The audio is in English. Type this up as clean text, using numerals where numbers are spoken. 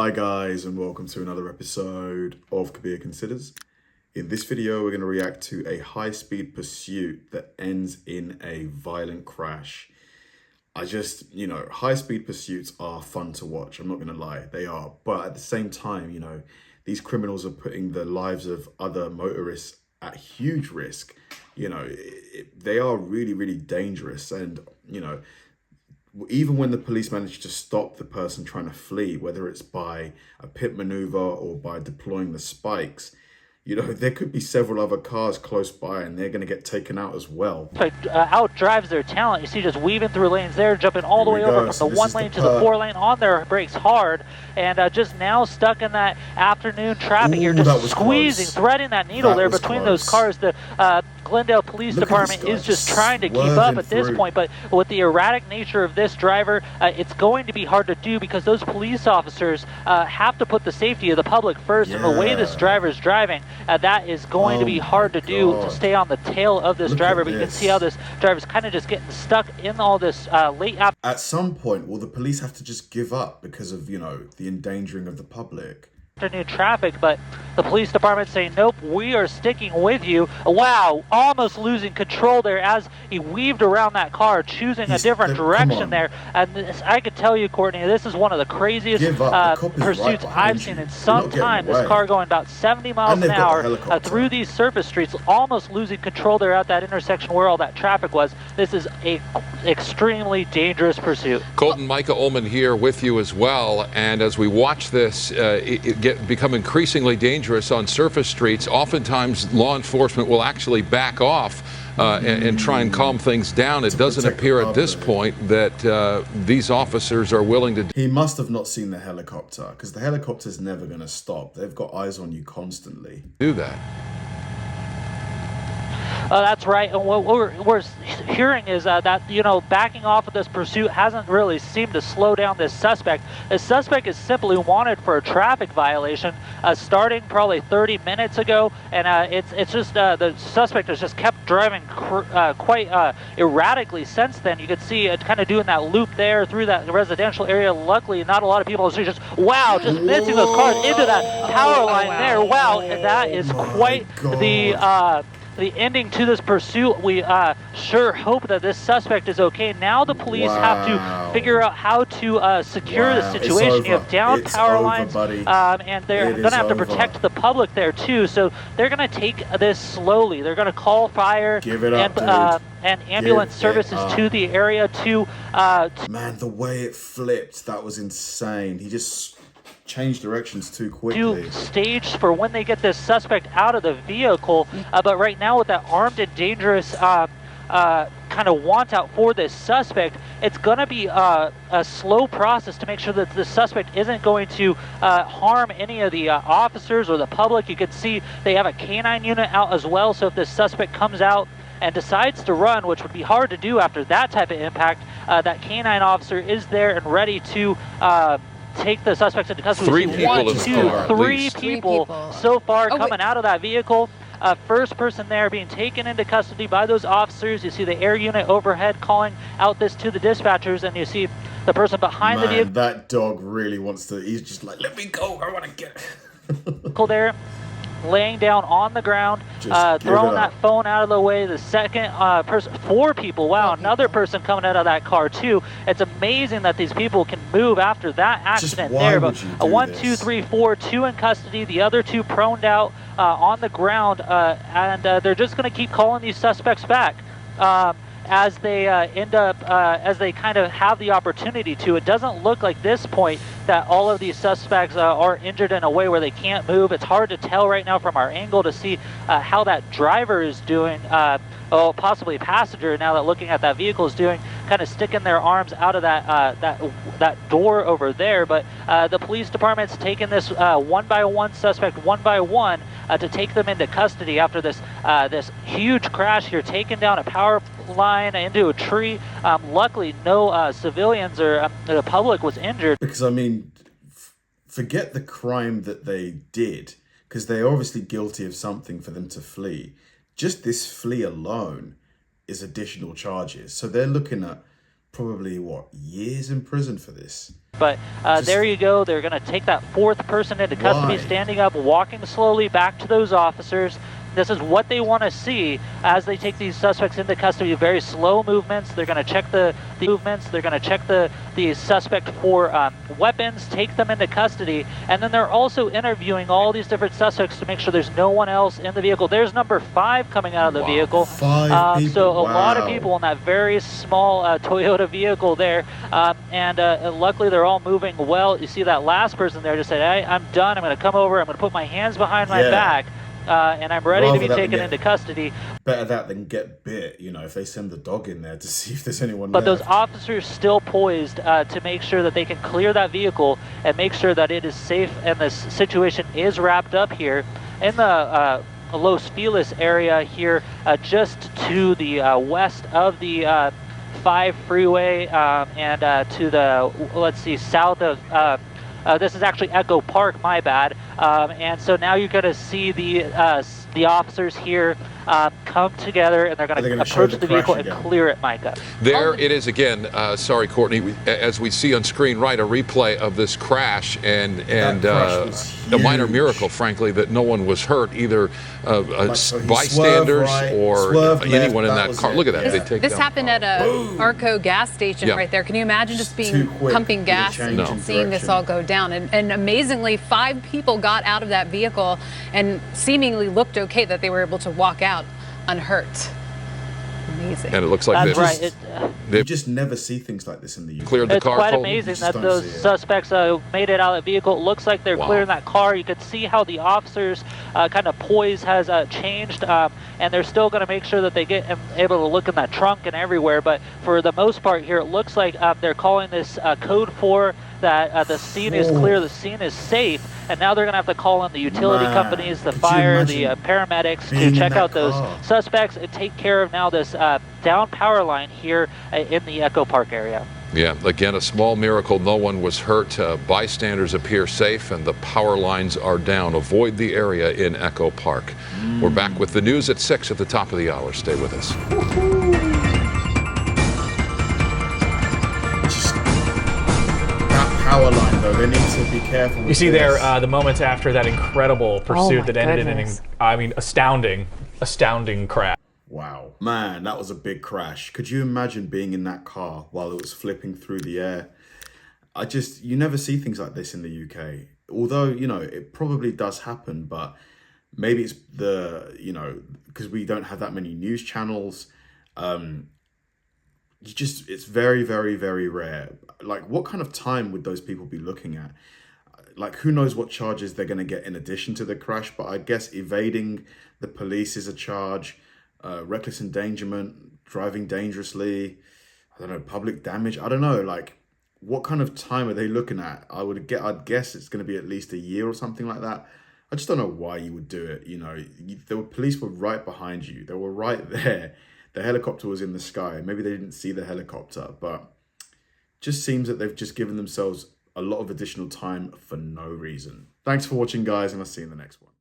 Hi guys, and welcome to another episode of Kabir Considers. In this video, we're going to react to a high-speed pursuit that ends in a violent crash. High-speed pursuits are fun to watch. I'm not going to lie, they are. But at the same time, these criminals are putting the lives of other motorists at huge risk. They are really, really dangerous. And, even when the police manage to stop the person trying to flee, whether it's by a pit maneuver or by deploying the spikes, there could be several other cars close by and they're going to get taken out as well. Outdrives their talent. You see just weaving through lanes there, jumping all the way over from the one lane to the 4 lane on their brakes hard, and just now stuck in that afternoon traffic here, just squeezing, threading that needle there between those cars. The Glendale Police Department is just trying to keep up at this point, but with the erratic nature of this driver, it's going to be hard to do because those police officers have to put the safety of the public first, and the way this driver is driving, that is going to be hard to do, to stay on the tail of this driver. But you can see how this driver's kind of just getting stuck in all this late afternoon. At some point, will the police have to just give up because of, the endangering of the public? Afternoon traffic, but the police department saying, nope, we are sticking with you. Wow, almost losing control there as he weaved around that car, choosing a different direction there. And I could tell you, Courtney, this is one of the craziest pursuits I've seen in some time. This car going about 70 miles an hour through these surface streets, almost losing control there at that intersection where all that traffic was. This is a extremely dangerous pursuit. Colton, Micah Ullman here with you as well. And as we watch this become increasingly dangerous on surface streets, oftentimes law enforcement will actually back off and try and calm things down. It doesn't appear at this point that these officers are willing to. He must have not seen the helicopter, because the helicopter's never going to stop. They've got eyes on you constantly. Do that. That's right, and what we're hearing is that, backing off of this pursuit hasn't really seemed to slow down this suspect. The suspect is simply wanted for a traffic violation starting probably 30 minutes ago, and it's just the suspect has just kept driving quite erratically since then. You could see it kind of doing that loop there through that residential area. Luckily, not a lot of people are just missing those cars into that power line there. Wow, that is quite the ending to this pursuit. We sure hope that this suspect is okay. Now the police have to figure out how to secure the situation. You have down power lines, and they're going to have to protect the public there too. So they're going to take this slowly. They're going to call fire and ambulance services to the area to Man, the way it flipped, that was insane. He just change directions too quickly. Staged for when they get this suspect out of the vehicle, but right now with that armed and dangerous kind of want out for this suspect, it's going to be a slow process to make sure that the suspect isn't going to harm any of the officers or the public. You can see they have a canine unit out as well, so if this suspect comes out and decides to run, which would be hard to do after that type of impact, that canine officer is there and ready to take the suspects into custody. Three people so far coming out of that vehicle. First person there being taken into custody by those officers. You see the air unit overhead calling out this to the dispatchers, and you see the person behind the vehicle. That dog really wants to. He's just like, let me go. I want to get there. Laying down on the ground, throwing that phone out of the way. The second person, 4 people. Wow, another person coming out of that car too. It's amazing that these people can move after that accident there. But 1, 2, 3, 4, 2 in custody. The other 2 proned out on the ground, and they're just going to keep calling these suspects back as they as they kind of have the opportunity to. It doesn't look like this point that all of these suspects are injured in a way where they can't move. It's hard to tell right now from our angle to see how that driver is doing, possibly a passenger, now that looking at that vehicle, is doing, kind of sticking their arms out of that door over there. But the police department's taking this one by one suspect, one by one, to take them into custody after this this huge crash here, taking down a power line into a tree. Luckily, no civilians or the public was injured. Because, I mean, forget the crime that they did, because they're obviously guilty of something for them to flee. Just this flee alone is additional charges. So they're looking at probably, what, years in prison for this. But there you go. They're going to take that fourth person into custody, standing up, walking slowly back to those officers. This is what they want to see as they take these suspects into custody. Very slow movements. They're going to check the movements. They're going to check the suspect for weapons, take them into custody, and then they're also interviewing all these different suspects to make sure there's no one else in the vehicle. There's number 5 coming out of the vehicle. 5 people. So a lot of people in that very small Toyota vehicle there, and luckily they're all moving well. You see that last person there just said, "Hey, I'm done. I'm going to come over. I'm going to put my hands behind my back." And I'm ready to be taken into custody. Better that than get bit, you know, if they send the dog in there to see if there's anyone But left. those officers still poised to make sure that they can clear that vehicle and make sure that it is safe and this situation is wrapped up here in the Los Feliz area here, just to the west of the 5 freeway and to the, let's see, south of this is actually Echo Park, my bad. And so now you're going to see the officers here come together, and they're going to approach the vehicle and clear it, Micah. There it is again. Sorry, Courtney. As we see on screen, right, a replay of this crash, and a minor miracle, frankly, that no one was hurt, either bystanders or anyone in that car. Look at that. This happened at a Arco gas station right there. Can you imagine just being pumping gas and seeing this all go down? And amazingly, 5 people got out of that vehicle and seemingly looked okay, that they were able to walk out unhurt. Amazing. And it looks like you just never see things like this in the UK. Cleared the car. It's quite amazing that those suspects made it out of the vehicle. It looks like they're clearing that car. You could see how the officers' kind of poise has changed, and they're still going to make sure that they get able to look in that trunk and everywhere. But for the most part here, it looks like they're calling this code 4, that the scene is clear, the scene is safe, and now they're going to have to call in the utility companies, the fire, the paramedics to check out those suspects and take care of now this down power line here in the Echo Park area. Yeah, again, a small miracle. No one was hurt. Bystanders appear safe, and the power lines are down. Avoid the area in Echo Park. We're back with the news at 6 at the top of the hour. Stay with us. Power line, though, they need to be careful. You see there the moments after that incredible pursuit that ended in an astounding crash. Wow, man, that was a big crash. Could you imagine being in that car while it was flipping through the air? You never see things like this in the UK. Although, you know, it probably does happen, but maybe it's because we don't have that many news channels. It's very, very, very rare. Like, what kind of time would those people be looking at? Like, who knows what charges they're going to get in addition to the crash, but I guess evading the police is a charge, reckless endangerment, driving dangerously, I don't know, public damage. I don't know, like, what kind of time are they looking at? I'd guess it's going to be at least a year or something like that. I just don't know why you would do it. You know, the police were right behind you. They were right there. The helicopter was in the sky. Maybe they didn't see the helicopter, but just seems that they've just given themselves a lot of additional time for no reason. Thanks for watching, guys, and I'll see you in the next one.